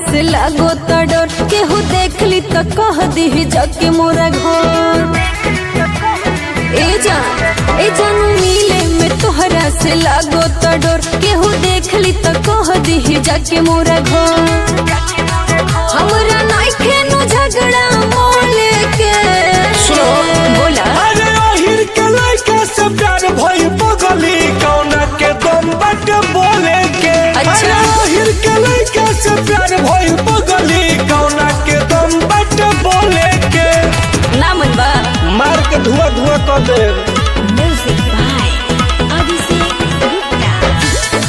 से लागो त डर केहू देख ली त कह दी जाके मोरा घर। ए जान मिले में तोहरा से लागो त डर केहू देख ली त कह दी जाके मोरा घर। हमरा नाइखे नु झगड़ा मोले के सुनो बोला अरे ओहिर के लइका से प्यार भई पगली कौना के दम बट बोले के। अच्छा। अरे ओहिर के लइका से प्यार भई पगली कौना के दम बट बोले के। ना मन बा मार के धुआं धुआं कर दे। Music by Abhishek Gupta.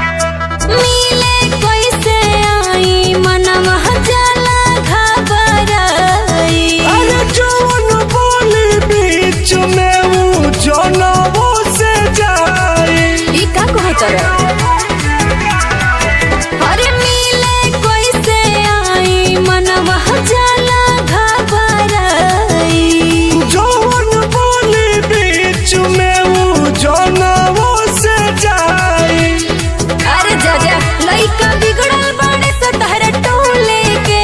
मिले कैसे आई मनवा जाला घबराई। अरे जौन बोली बीच में वो जनवो से जाई। ई का कहत रहे? अरे मिले कैसे आई मनवा जाला घबराई। जौन बोली बीच में वो जनवो से जाई। अरे जा लइका बिगड़ल बाड़े से तहरा टोले के।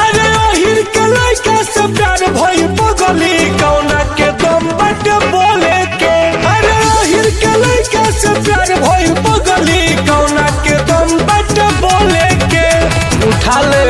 अरे ओहिर के लइका से प्यार भई पगली कौना के दम बट बोले के। अरे ओहिर के लइका से प्यार भई पगली कौना के दम बट बोले के। उठा ले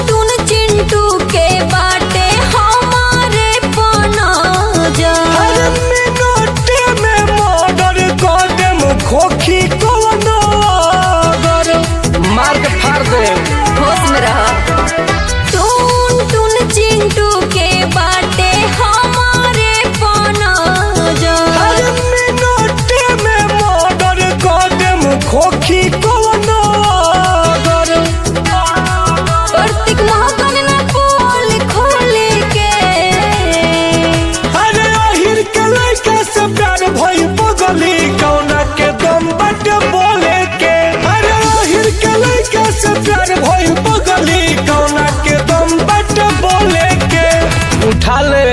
टून चिंटू के बाटे हमारे पनाजा। अरे मिनटे में मर्डर कर देम खोखी कोनो अगर मार के फाड़ दे। होश में रहा। टून चिंटू के बाटे हमारे पनाजा। अरे मिनटे में मर्डर कर देम खोखी कोनो अगर कार्तिक महागन ना पोल खोले के। अरे ओहिर के लइका से प्यार भई पगली कौना के दम बट बोले के। अरे ओहिर के लइका से प्यार भई पगली कौना के दम बट बोले के। उठा ले